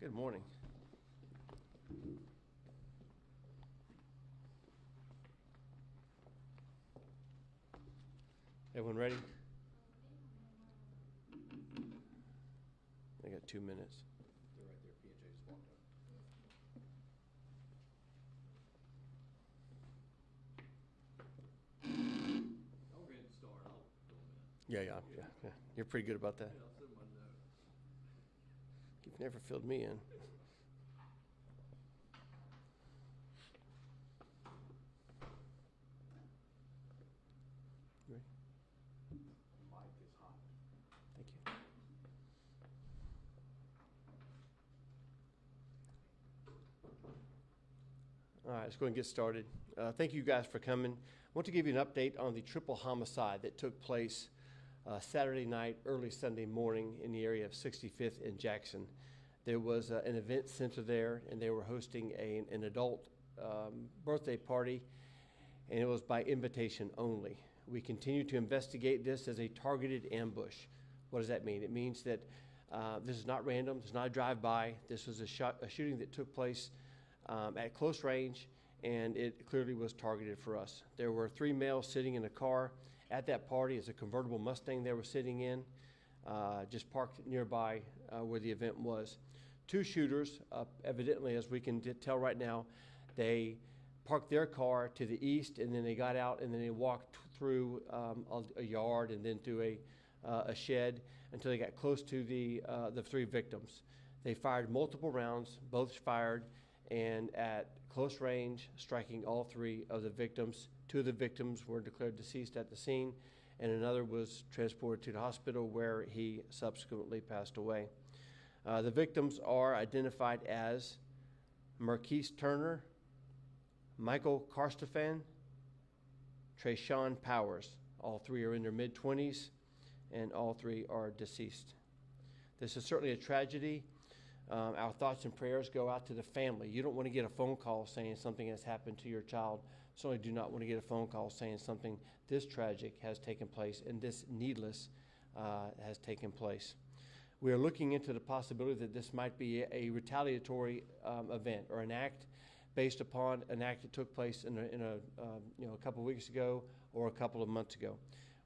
Good morning. Everyone ready? I got 2 minutes. They're right there. P&J just walked up. I'll go ahead and start. I'll fill them in. Yeah. You're pretty good about that. Yeah, I'll send my notes. You've never filled me in. Ready? Mic is hot. Thank you. All right, let's go ahead and get started. Thank you guys for coming. I want to give you an update on the triple homicide that took place Saturday night, early Sunday morning in the area of 65th and Jackson. There was an event center there, and they were hosting an adult birthday party, and it was by invitation only. We continue to investigate this as a targeted ambush. What does that mean? It means that this is not random. It's not a drive-by. This was a shooting that took place at close range, and it clearly was targeted for us. There were 3 males sitting in a car at that party. It's a convertible Mustang they were sitting in, just parked nearby where the event was. 2 shooters, evidently, as we can tell right now, they parked their car to the east, and then they got out, and then they walked through a yard and then through a shed until they got close to the 3 victims. They fired multiple rounds, both fired, and at close range, striking all 3 of the victims. 2 of the victims were declared deceased at the scene, and another was transported to the hospital where he subsequently passed away. The victims are identified as Marquise Turner, Michael Karstefan, Trayshawn Powers. All 3 are in their mid-20s, and all 3 are deceased. This is certainly a tragedy. Our thoughts and prayers go out to the family. You don't want to get a phone call saying something has happened to your child. Certainly do not want to get a phone call saying something this tragic has taken place and this needless has taken place. We are looking into the possibility that this might be a retaliatory event or an act based upon an act that took place in a couple of weeks ago or a couple of months ago.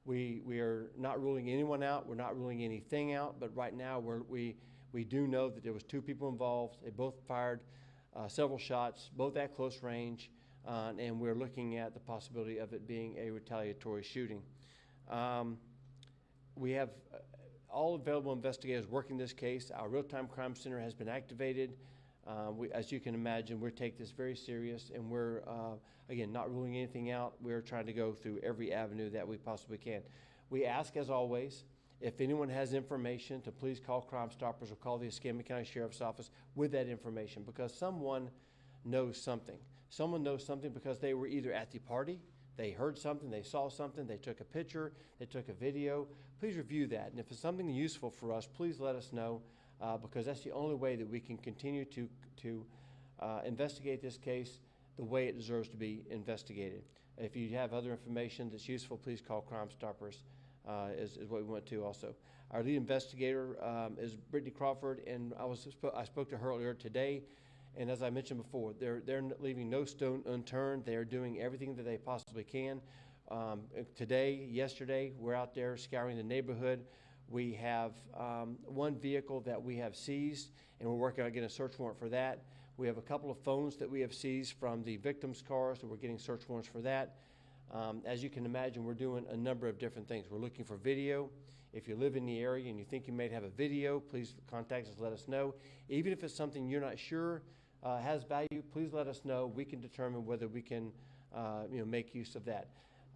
We are not ruling anyone out. We're not ruling anything out. But right now we do know that there was 2 people involved. They both fired several shots, both at close range, and we're looking at the possibility of it being a retaliatory shooting. We have all available investigators working this case. Our real-time crime center has been activated. As you can imagine, we take this very serious, and we're, again, not ruling anything out. We're trying to go through every avenue that we possibly can. We ask, as always, if anyone has information, to please call Crime Stoppers or call the Escambia County Sheriff's Office with that information, because someone knows something. Someone knows something because they were either at the party, they heard something, they saw something, they took a picture, they took a video. Please review that. And if it's something useful for us, please let us know, because that's the only way that we can continue to investigate this case the way it deserves to be investigated. If you have other information that's useful, please call Crime Stoppers. Is what we want to also. Our lead investigator is Brittany Crawford, and I spoke to her earlier today, and as I mentioned before, they're leaving no stone unturned. They're doing everything that they possibly can. Today, yesterday, we're out there scouring the neighborhood. We have 1 vehicle that we have seized, and we're working on getting a search warrant for that. We have a couple of phones that we have seized from the victims' cars, so we're getting search warrants for that. As you can imagine, we're doing a number of different things. We're looking for video. If you live in the area and you think you may have a video, please contact us, let us know. Even if it's something you're not sure has value, please let us know. We can determine whether we can make use of that.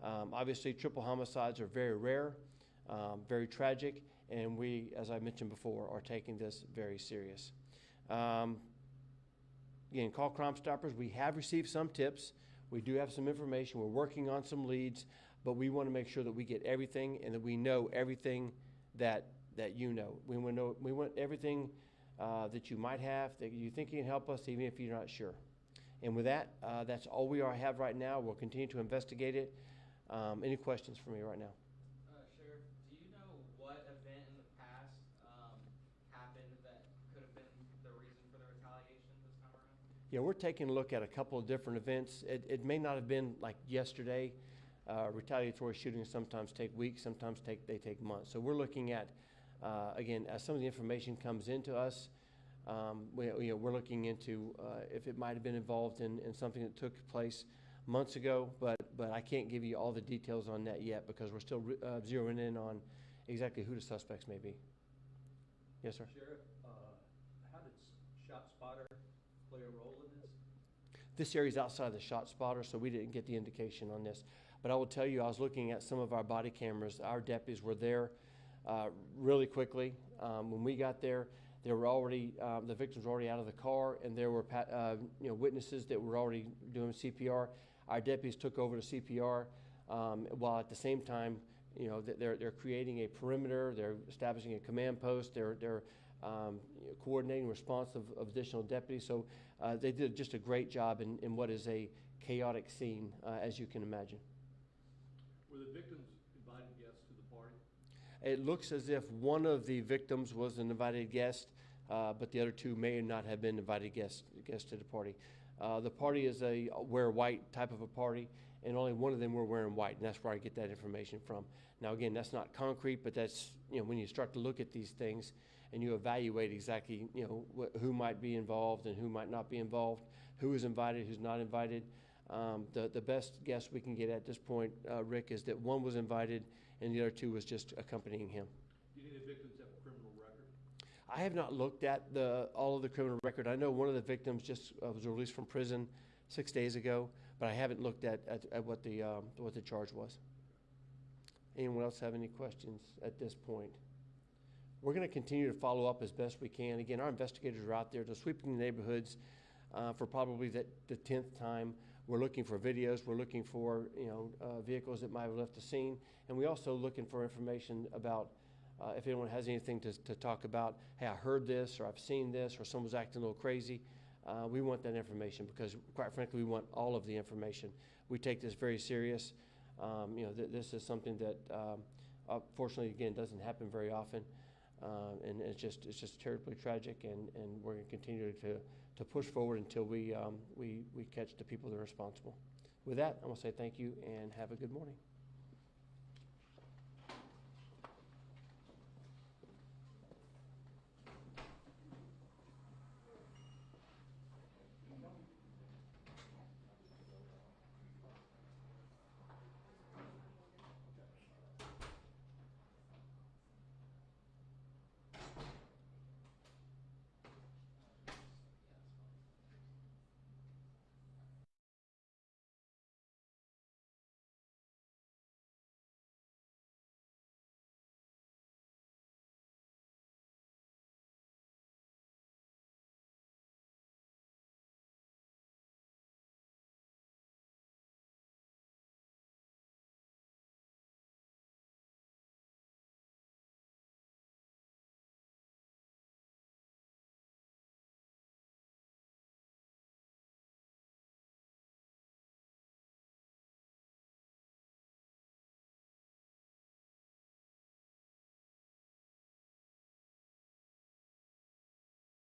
Obviously, triple homicides are very rare, very tragic, and we, as I mentioned before, are taking this very serious. Again, call Crime Stoppers. We have received some tips. We do have some information. We're working on some leads, but we want to make sure that we get everything and that we know everything that you know. We want everything that you might have, that you think can help us, even if you're not sure. And with that, that's all we have right now. We'll continue to investigate it. Any questions for me right now? Sheriff, do you know what event in the past happened that could have been the reason for the Yeah, we're taking a look at a couple of different events. It may not have been like yesterday. Retaliatory shootings sometimes take weeks, sometimes they take months. So we're looking at, again, as some of the information comes into us, we're looking into if it might have been involved in something that took place months ago, but I can't give you all the details on that yet because we're still zeroing in on exactly who the suspects may be. Yes, sir. Sheriff, how did ShotSpotter play a role in this? This area is outside the shot spotter, so we didn't get the indication on this. But I will tell you, I was looking at some of our body cameras. Our deputies were there really quickly. When we got there, there were already the victims were already out of the car, and there were witnesses that were already doing CPR. Our deputies took over the CPR, while at the same time, they're creating a perimeter. They're establishing a command post. They're coordinating response of additional deputies. So they did just a great job in what is a chaotic scene, as you can imagine. Were the victims invited guests to the party? It looks as if one of the victims was an invited guest, but the other two may not have been invited guests to the party. The party is a wear white type of a party, and only one of them were wearing white, and that's where I get that information from. Now, again, that's not concrete, but that's, when you start to look at these things and you evaluate exactly, who might be involved and who might not be involved, who is invited, who's not invited. The best guess we can get at this point, Rick, is that one was invited and the other two was just accompanying him. Do you think the victims have a criminal record? I have not looked at all of the criminal record. I know one of the victims just was released from prison 6 days ago, but I haven't looked at what the charge was. Anyone else have any questions at this point? We're going to continue to follow up as best we can. Again, our investigators are out there. They're sweeping the neighborhoods for probably the 10th time. We're looking for videos. We're looking for vehicles that might have left the scene, and we're also looking for information about if anyone has anything to talk about. Hey, I heard this, or I've seen this, or someone's acting a little crazy. We want that information because, quite frankly, we want all of the information. We take this very serious. This is something that, fortunately, again, doesn't happen very often, and it's just terribly tragic. And we're going to continue to push forward until we catch the people that are responsible. With that, I'm going to say thank you and have a good morning.